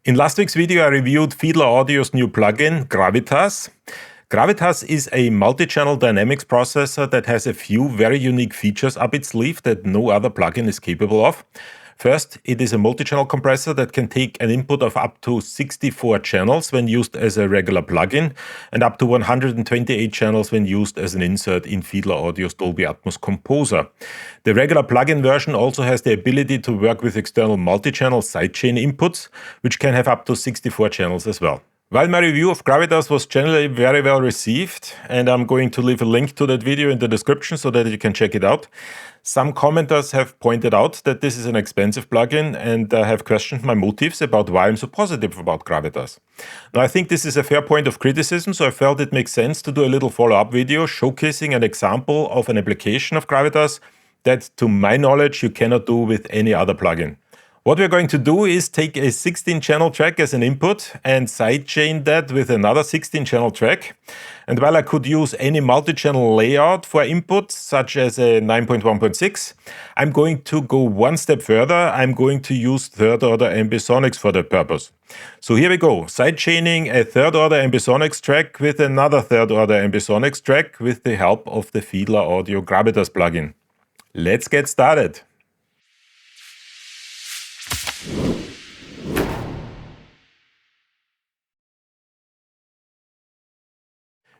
In last week's video, I reviewed Fiedler Audio's new plugin, Gravitas. Gravitas is a multi-channel dynamics processor that has a few very unique features up its sleeve that no other plugin is capable of. First, it is a multi-channel compressor that can take an input of up to 64 channels when used as a regular plugin, and up to 128 channels when used as an insert in Fiedler Audio's Dolby Atmos Composer. The regular plugin version also has the ability to work with external multi-channel sidechain inputs, which can have up to 64 channels as well. While my review of Gravitas was generally very well received, and I'm going to leave a link to that video in the description so that you can check it out, some commenters have pointed out that this is an expensive plugin and have questioned my motives about why I'm so positive about Gravitas. Now, I think this is a fair point of criticism, so I felt it makes sense to do a little follow-up video showcasing an example of an application of Gravitas that, to my knowledge, you cannot do with any other plugin. What we're going to do is take a 16-channel track as an input and sidechain that with another 16-channel track. And while I could use any multi-channel layout for input, such as a 9.1.6, I'm going to go one step further. I'm going to use third-order ambisonics for that purpose. So here we go, sidechaining a third-order ambisonics track with another third-order ambisonics track with the help of the Fiedler Audio Gravitas plugin. Let's get started.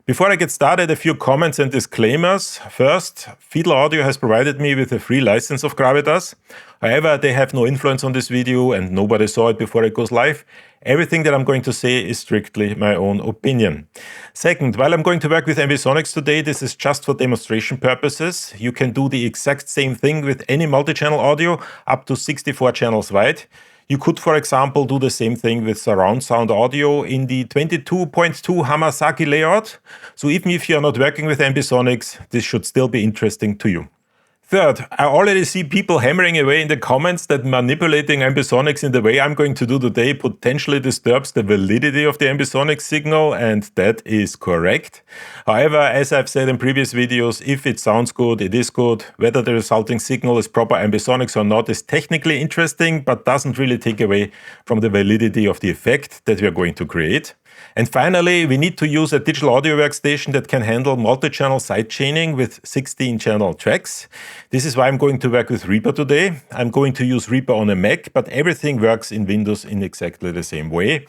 Before I get started, a few comments and disclaimers. First, Fiedler Audio has provided me with a free license of Gravitas. However, they have no influence on this video and nobody saw it before it goes live. Everything that I'm going to say is strictly my own opinion. Second, while I'm going to work with ambisonics today, this is just for demonstration purposes. You can do the exact same thing with any multi-channel audio up to 64 channels wide. You could, for example, do the same thing with surround sound audio in the 22.2 Hamasaki layout. So even if you're not working with ambisonics, this should still be interesting to you. Third, I already see people hammering away in the comments that manipulating ambisonics in the way I'm going to do today potentially disturbs the validity of the ambisonics signal, and that is correct. However, as I've said in previous videos, if it sounds good, it is good. Whether the resulting signal is proper ambisonics or not is technically interesting, but doesn't really take away from the validity of the effect that we are going to create. And finally, we need to use a digital audio workstation that can handle multi-channel sidechaining with 16-channel tracks. This is why I'm going to work with Reaper today. I'm going to use Reaper on a Mac, but everything works in Windows in exactly the same way.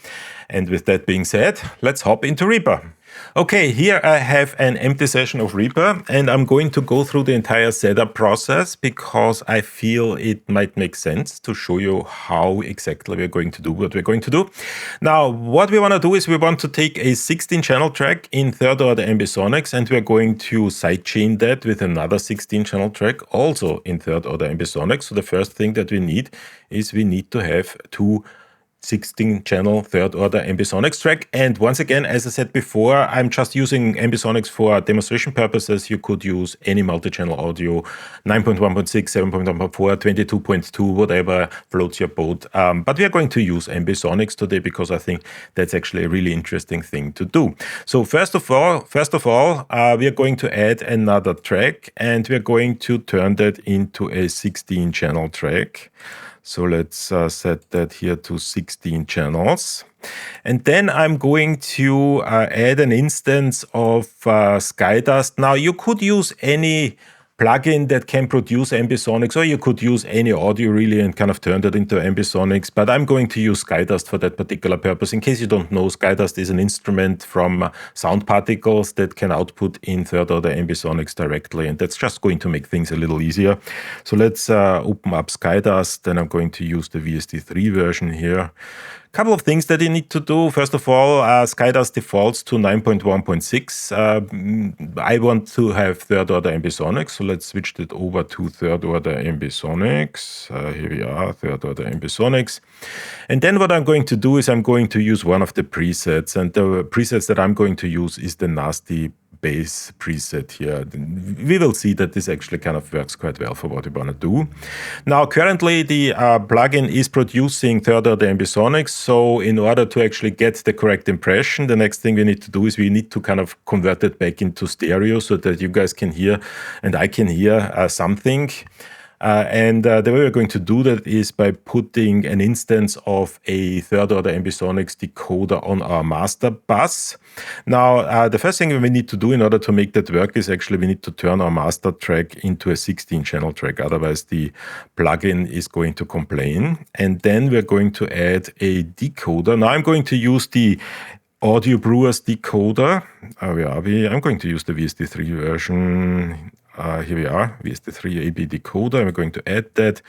And with that being said, let's hop into Reaper. Okay, here I have an empty session of Reaper, and I'm going to go through the entire setup process because I feel it might make sense to show you how exactly we're going to do what we're going to do. Now, what we want to do is we want to take a 16-channel track in third-order ambisonics, and we're going to sidechain that with another 16-channel track also in third-order ambisonics. So the first thing that we need is we need to have two 16-channel third-order ambisonics track. And once again, as I said before, I'm just using ambisonics for demonstration purposes. You could use any multi-channel audio, 9.1.6, 7.1.4, 22.2, whatever floats your boat. But we are going to use ambisonics today because I think that's actually a really interesting thing to do. So first of all, we are going to add another track, and we are going to turn that into a 16-channel track. So let's set that here to 16 channels. And then I'm going to add an instance of Skydust. Now, you could use any plugin that can produce ambisonics, or you could use any audio really and kind of turn that into ambisonics, but I'm going to use Skydust for that particular purpose. In case you don't know, Skydust is an instrument from sound particles that can output in third-order ambisonics directly, and that's just going to make things a little easier. So let's open up Skydust, then I'm going to use the VST3 version here. Couple of things that you need to do. First of all, Skydust defaults to 9.1.6. I want to have third-order ambisonics, so let's switch that over to third-order ambisonics. Here we are, third-order ambisonics. And then what I'm going to do is I'm going to use one of the presets, and the presets that I'm going to use is the nasty bass preset here. We will see that this actually kind of works quite well for what we want to do. Now, currently the plugin is producing third-order ambisonics, so in order to actually get the correct impression, the next thing we need to do is we need to kind of convert it back into stereo so that you guys can hear and I can hear something. The way we're going to do that is by putting an instance of a third-order ambisonics decoder on our master bus. Now, the first thing we need to do in order to make that work is actually we need to turn our master track into a 16-channel track. Otherwise, the plugin is going to complain. And then we're going to add a decoder. Now, I'm going to use the Audio Brewers decoder. Where are we? I'm going to use the VST3 version. Here we are, VST3 AB decoder. We're going to add that.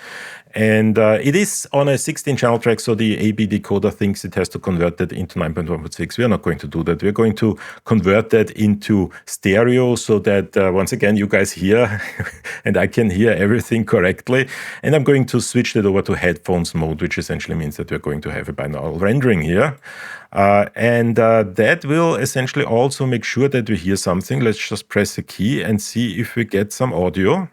And it is on a 16-channel track, so the AB decoder thinks it has to convert that into 9.1.6. We are not going to do that. We're going to convert that into stereo so that, once again, you guys hear and I can hear everything correctly. And I'm going to switch that over to headphones mode, which essentially means that we're going to have a binaural rendering here. That will essentially also make sure that we hear something. Let's just press a key and see if we get some audio.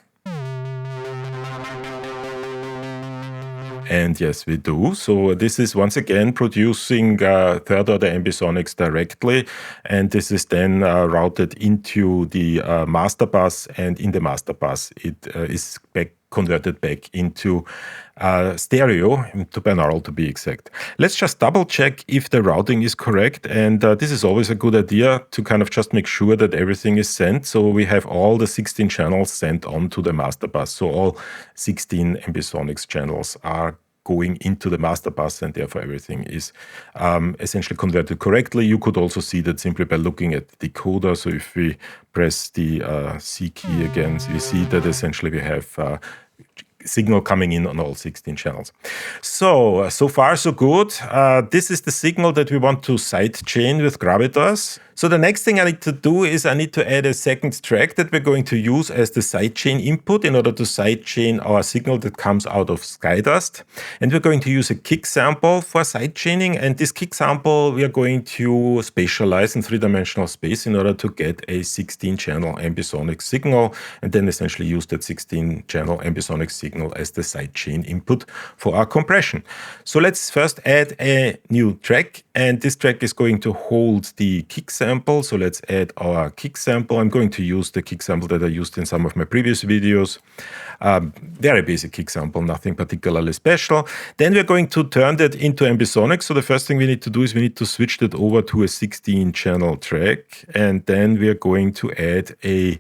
And yes, we do. So this is once again producing third-order ambisonics directly. And this is then routed into the master bus. And in the master bus, it is converted back into stereo, to binaural to be exact. Let's just double check if the routing is correct. And this is always a good idea to kind of just make sure that everything is sent. So we have all the 16 channels sent onto the master bus. So all 16 ambisonics channels are going into the master bus, and therefore everything is essentially converted correctly. You could also see that simply by looking at the decoder. So if we press the C key again, we see that essentially we have signal coming in on all 16 channels. So far so good. This is the signal that we want to sidechain with Gravitas. So the next thing I need to do is I need to add a second track that we're going to use as the sidechain input in order to sidechain our signal that comes out of Skydust. And we're going to use a kick sample for sidechaining. And this kick sample we are going to spatialize in three-dimensional space in order to get a 16-channel ambisonic signal, and then essentially use that 16-channel ambisonic signal as the sidechain input for our compression. So let's first add a new track, and this track is going to hold the kick sample. So let's add our kick sample. I'm going to use the kick sample that I used in some of my previous videos. Very basic kick sample, nothing particularly special. Then we're going to turn that into ambisonics. So the first thing we need to do is we need to switch that over to a 16-channel track. And then we're going to add a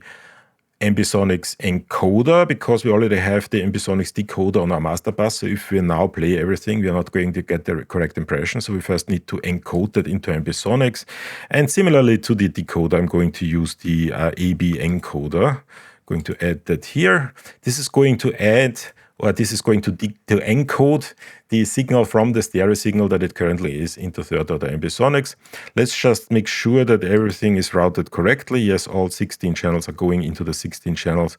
ambisonics encoder, because we already have the ambisonics decoder on our master bus. So if we now play everything, we are not going to get the correct impression. So we first need to encode that into ambisonics. And similarly to the decoder, I'm going to use the AB encoder. Going to add that here. This is going to add, or this is going to encode the signal from the stereo signal that it currently is into third-order ambisonics. Let's just make sure that everything is routed correctly. Yes, all 16 channels are going into the 16 channels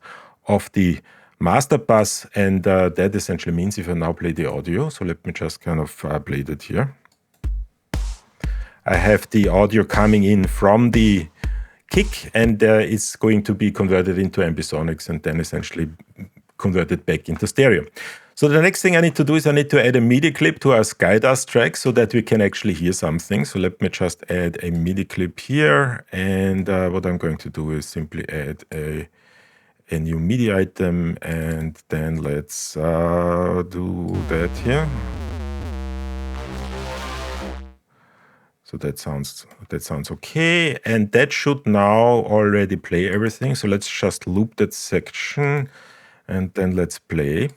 of the master bus, and that essentially means if I now play the audio, so let me just kind of play that here. I have the audio coming in from the kick, and it's going to be converted into ambisonics and then essentially converted back into stereo. So the next thing I need to do is I need to add a MIDI clip to our Skydust track so that we can actually hear something. So let me just add a MIDI clip here. And what I'm going to do is simply add a new MIDI item. And then let's do that here. So that sounds okay. And that should now already play everything. So let's just loop that section. And then let's play.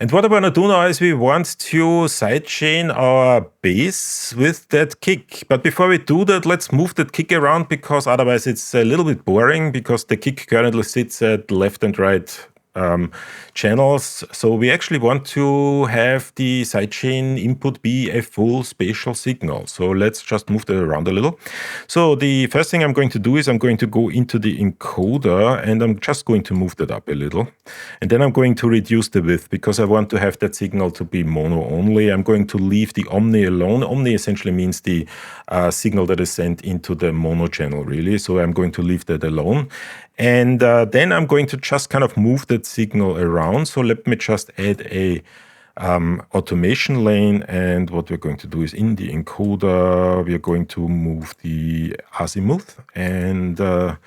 And what I want to do now is we want to sidechain our bass with that kick. But before we do that, let's move that kick around, because otherwise it's a little bit boring, because the kick currently sits at left and right channels. So we actually want to have the sidechain input be a full spatial signal. So let's just move that around a little. So the first thing I'm going to do is I'm going to go into the encoder, and I'm just going to move that up a little. And then I'm going to reduce the width, because I want to have that signal to be mono only. I'm going to leave the omni alone. Omni essentially means the signal that is sent into the mono channel, really. So I'm going to leave that alone. And then I'm going to just kind of move that signal around. So let me just add a automation lane. And what we're going to do is in the encoder, we are going to move the azimuth, and let's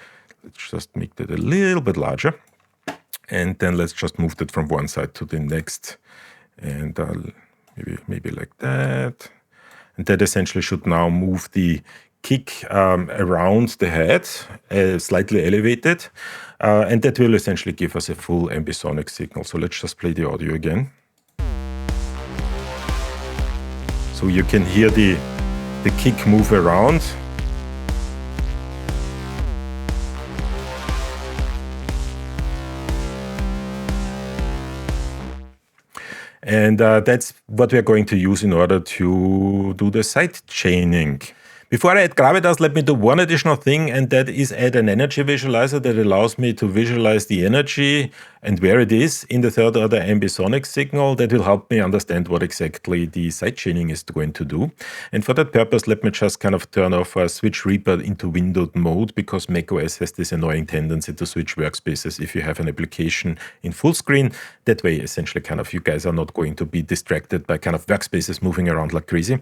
just make that a little bit larger. And then let's just move that from one side to the next, and maybe like that. And that essentially should now move the kick around the head, slightly elevated, and that will essentially give us a full ambisonic signal. So let's just play the audio again. So you can hear the kick move around. And that's what we're going to use in order to do the side chaining. Before I add Gravitas, let me do one additional thing, and that is add an energy visualizer that allows me to visualize the energy and where it is in the third order ambisonic signal. That will help me understand what exactly the side chaining is going to do. And for that purpose, let me just kind of turn off Switch Reaper into windowed mode, because macOS has this annoying tendency to switch workspaces if you have an application in full screen. That way, essentially, kind of you guys are not going to be distracted by kind of workspaces moving around like crazy.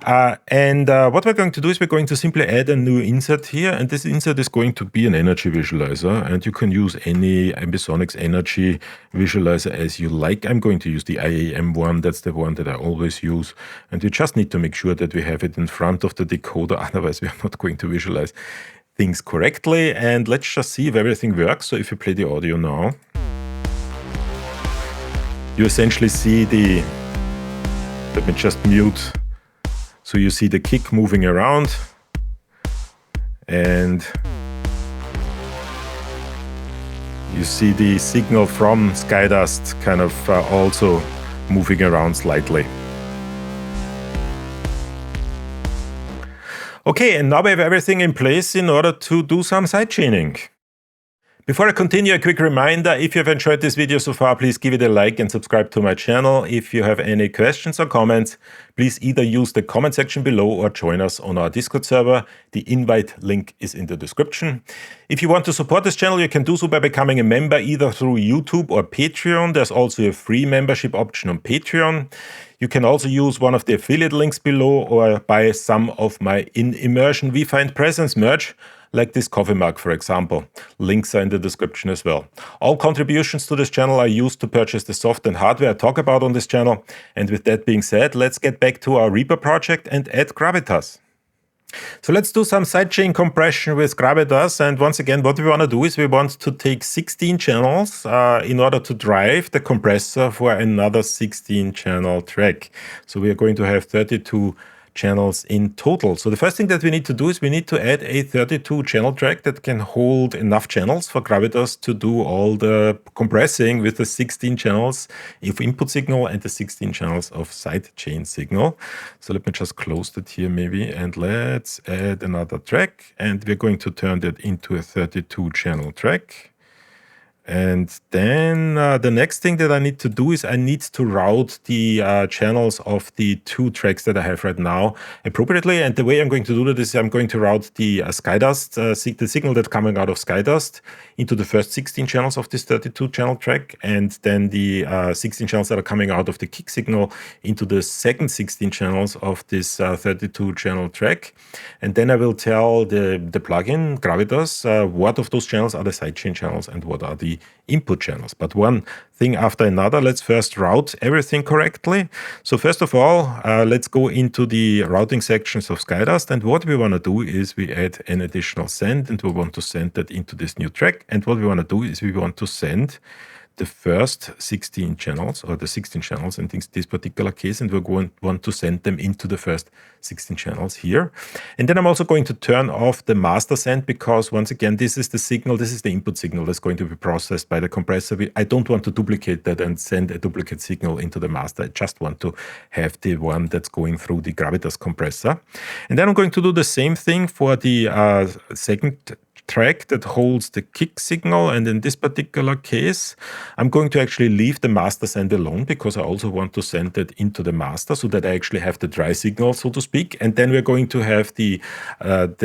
What we're going to do is we're going to simply add a new insert here, and this insert is going to be an energy visualizer, and you can use any ambisonics energy visualizer as you like. I'm going to use the IAM one. That's the one that I always use, and we just need to make sure that we have it in front of the decoder, otherwise we are not going to visualize things correctly. And let's just see if everything works. So if you play the audio now, you essentially see let me just mute. So you see the kick moving around, and you see the signal from Skydust kind of also moving around slightly. Okay, and now we have everything in place in order to do some sidechaining. Before I continue, a quick reminder, if you have enjoyed this video so far, please give it a like and subscribe to my channel. If you have any questions or comments, please either use the comment section below or join us on our Discord server. The invite link is in the description. If you want to support this channel, you can do so by becoming a member either through YouTube or Patreon. There's also a free membership option on Patreon. You can also use one of the affiliate links below or buy some of my In Immersion We Find Presence merch, like this coffee mug, for example. Links are in the description as well. All contributions to this channel are used to purchase the software and hardware I talk about on this channel. And with that being said, let's get back to our Reaper project and add Gravitas. So let's do some sidechain compression with Gravitas. And once again, what we want to do is we want to take 16 channels in order to drive the compressor for another 16 channel track. So we are going to have 32 channels in total. So the first thing that we need to do is we need to add a 32 channel track that can hold enough channels for Gravitas to do all the compressing with the 16 channels of input signal and the 16 channels of sidechain signal. So let me just close that here maybe, and let's add another track, and we're going to turn that into a 32 channel track. And then the next thing that I need to do is I need to route the channels of the two tracks that I have right now appropriately. And the way I'm going to do that is I'm going to route the Skydust, the signal that's coming out of Skydust, into the first 16 channels of this 32 channel track, and then the 16 channels that are coming out of the kick signal into the second 16 channels of this 32 channel track. And then I will tell the plugin Gravitas what of those channels are the sidechain channels and what are the input channels. But one thing after another, let's first route everything correctly. So first of all, let's go into the routing sections of Skydust, and what we want to do is we add an additional send, and we want to send that into this new track. And what we want to do is we want to send the first 16 channels, or the 16 channels in this particular case, and we're going to want to send them into the first 16 channels here. And then I'm also going to turn off the master send, because once again, this is the signal, this is the input signal that's going to be processed by the compressor. I don't want to duplicate that and send a duplicate signal into the master. I just want to have the one that's going through the Gravitas compressor. And then I'm going to do the same thing for the second track that holds the kick signal, and in this particular case, I'm going to actually leave the master send alone because I also want to send it into the master so that I actually have the dry signal, so to speak. And then we're going to have the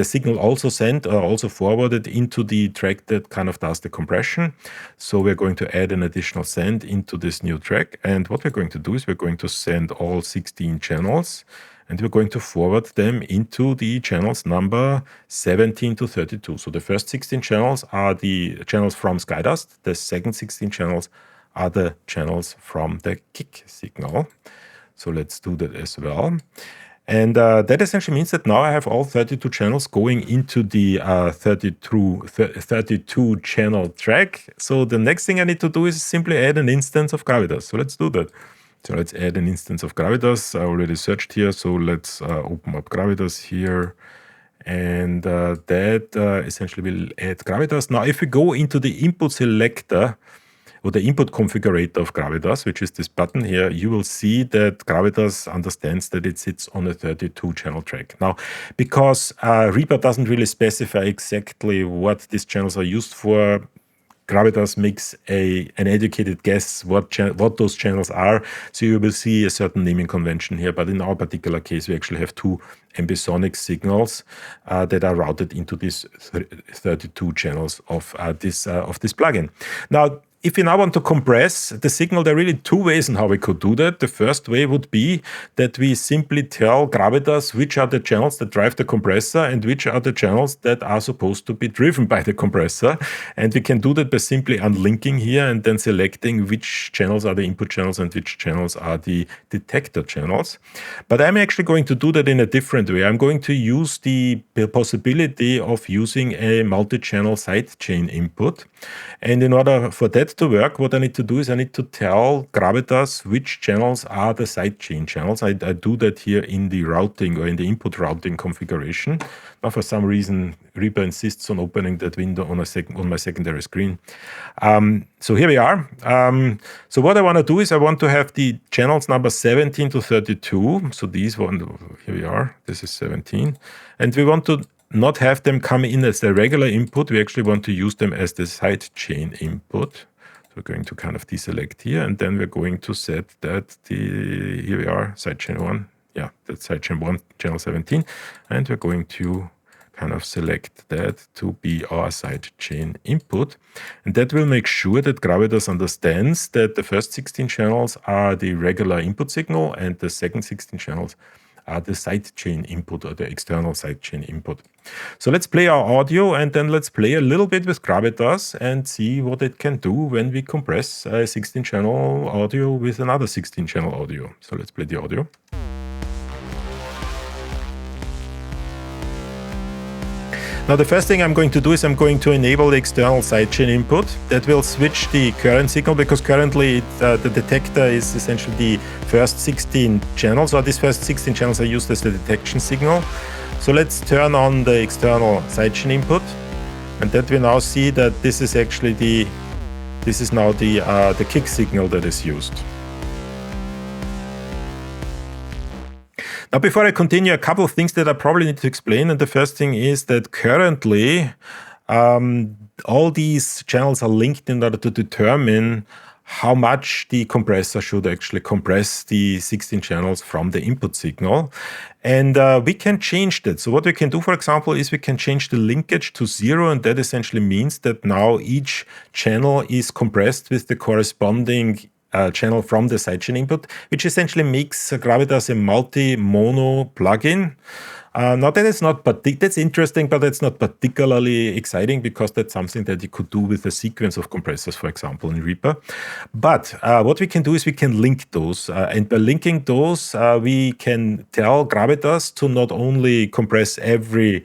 signal also sent or also forwarded into the track that kind of does the compression. So we're going to add an additional send into this new track. And what we're going to do is we're going to send all 16 channels, and we're going to forward them into the channels number 17 to 32. So the first 16 channels are the channels from Skydust. The second 16 channels are the channels from the kick signal. So let's do that as well. And that essentially means that now I have all 32 channels going into the 32 channel track. So the next thing I need to do is simply add an instance of Gravitas. So let's do that. So let's add an instance of Gravitas. I already searched here, so let's open up Gravitas here. And that essentially will add Gravitas. Now, if we go into the input selector or the input configurator of Gravitas, which is this button here, you will see that Gravitas understands that it sits on a 32 channel track. Now, because Reaper doesn't really specify exactly what these channels are used for, Gravitas makes an educated guess what those channels are. So you will see a certain naming convention here. But in our particular case, we actually have two ambisonic signals that are routed into these 32 channels of this plugin. Now, if you now want to compress the signal, there are really two ways on how we could do that. The first way would be that we simply tell Gravitas which are the channels that drive the compressor and which are the channels that are supposed to be driven by the compressor. And we can do that by simply unlinking here and then selecting which channels are the input channels and which channels are the detector channels. But I'm actually going to do that in a different way. I'm going to use the possibility of using a multi-channel sidechain input. And in order for that to work, what I need to do is I need to tell Gravitas which channels are the sidechain channels. I do that here in the routing or in the input routing configuration. Now, for some reason, Reaper insists on opening that window on my secondary screen. So here we are. So what I want to do is I want to have the channels number 17 to 32. So these one, here we are. This is 17. And we want to not have them come in as the regular input. We actually want to use them as the sidechain input. So we're going to kind of deselect here, and then we're going to set that here we are, sidechain 1. Yeah, that's sidechain 1, channel 17. And we're going to kind of select that to be our sidechain input. And that will make sure that Gravitas understands that the first 16 channels are the regular input signal and the second 16 channels are the sidechain input or the external sidechain input. So let's play our audio and then let's play a little bit with Gravitas and see what it can do when we compress a 16-channel audio with another 16-channel audio. So let's play the audio. Now the first thing I'm going to do is I'm going to enable the external sidechain input. That will switch the current signal because currently the detector is essentially the first 16 channels, or these first 16 channels are used as the detection signal. So let's turn on the external sidechain input, and that we now see that this is actually the kick signal that is used. Now, before I continue, a couple of things that I probably need to explain. And the first thing is that currently, all these channels are linked in order to determine how much the compressor should actually compress the 16 channels from the input signal. And we can change that. So what we can do, for example, is we can change the linkage to 0. And that essentially means that now each channel is compressed with the corresponding channel from the sidechain input, which essentially makes Gravitas a multi-mono plugin. Now that's interesting, but that's not particularly exciting because that's something that you could do with a sequence of compressors, for example, in Reaper. But what we can do is we can link those. And by linking those, we can tell Gravitas to not only compress every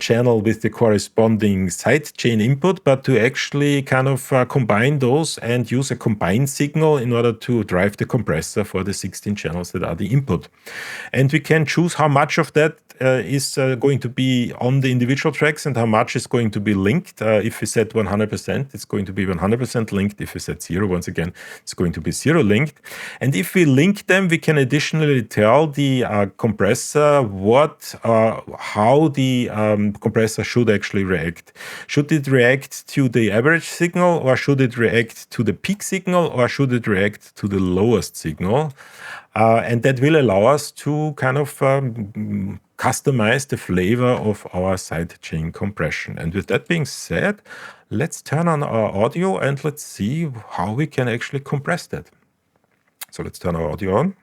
channel with the corresponding sidechain input, but to actually kind of combine those and use a combined signal in order to drive the compressor for the 16 channels that are the input. And we can choose how much of that is going to be on the individual tracks and how much is going to be linked. If we set 100%, it's going to be 100% linked. If we set 0, once again, it's going to be 0 linked. And if we link them, we can additionally tell the compressor how the compressor should actually react. Should it react to the average signal, or should it react to the peak signal, or should it react to the lowest signal? And that will allow us to kind of customize the flavor of our sidechain compression. And with that being said, let's turn on our audio and let's see how we can actually compress that. So let's turn our audio on.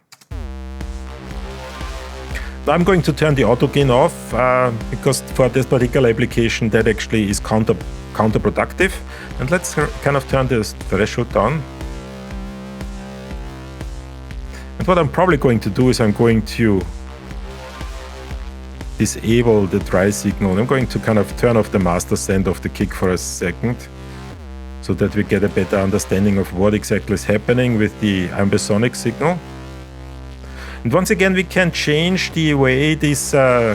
Now I'm going to turn the auto gain off because for this particular application that actually is counterproductive. And let's kind of turn this threshold down. And what I'm probably going to do is I'm going to disable the dry signal. I'm going to kind of turn off the master send of the kick for a second so that we get a better understanding of what exactly is happening with the ambisonic signal. And once again, we can change the way this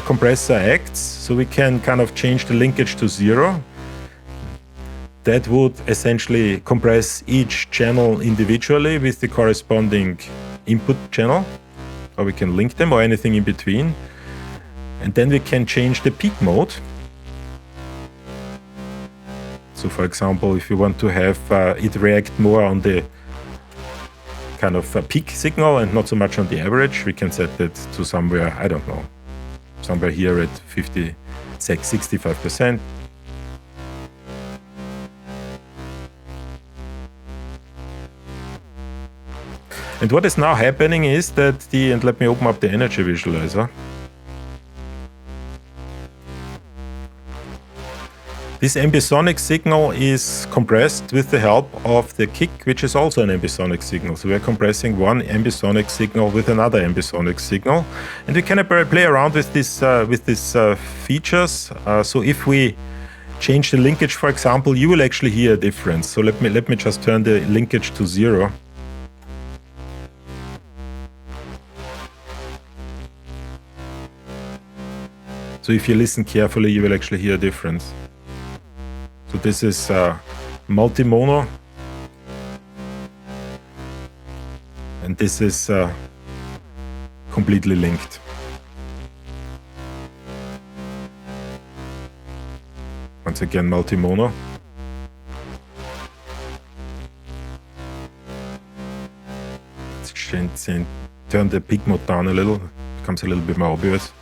compressor acts. So we can kind of change the linkage to 0. That would essentially compress each channel individually with the corresponding input channel, or we can link them or anything in between. And then we can change the peak mode. So for example, if you want to have it react more on the kind of peak signal and not so much on the average, we can set that to somewhere, I don't know, somewhere here at 65%. And what is now happening is that and let me open up the energy visualizer. This ambisonic signal is compressed with the help of the kick, which is also an ambisonic signal. So we're compressing one ambisonic signal with another ambisonic signal. And we can play around with these features. So if we change the linkage, for example, you will actually hear a difference. So let me just turn the linkage to 0. So if you listen carefully, you will actually hear a difference. So this is multi-mono, and this is completely linked. Once again, multi-mono. Let's turn the peak mode down a little, it becomes a little bit more obvious.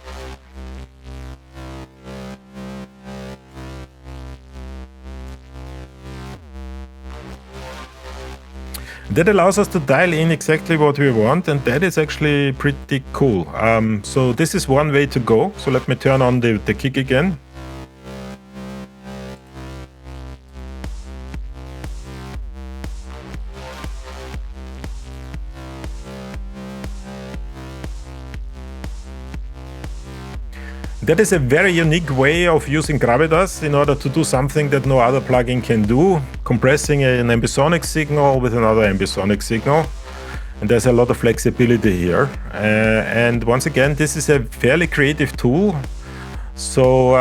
That allows us to dial in exactly what we want, and that is actually pretty cool. So this is one way to go. So let me turn on the kick again. That is a very unique way of using Gravitas in order to do something that no other plugin can do, compressing an ambisonic signal with another ambisonic signal. And there's a lot of flexibility here. And once again, this is a fairly creative tool. So,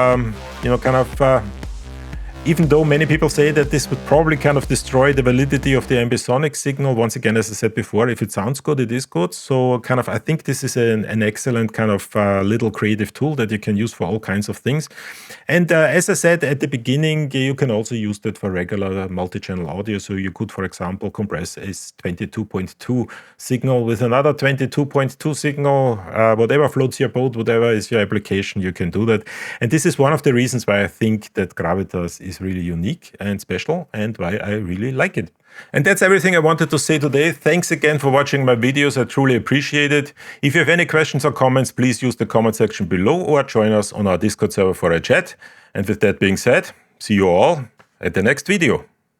even though many people say that this would probably kind of destroy the validity of the ambisonic signal, once again, as I said before, if it sounds good, it is good. So kind of, I think this is an excellent kind of little creative tool that you can use for all kinds of things. And as I said at the beginning, you can also use that for regular multi-channel audio. So you could, for example, compress a 22.2 signal with another 22.2 signal, whatever floats your boat, whatever is your application, you can do that. And this is one of the reasons why I think that Gravitas is really unique and special, and why I really like it. And that's everything I wanted to say today. Thanks again for watching my videos. I truly appreciate it. If you have any questions or comments, please use the comment section below or join us on our Discord server for a chat. And with that being said, see you all at the next video.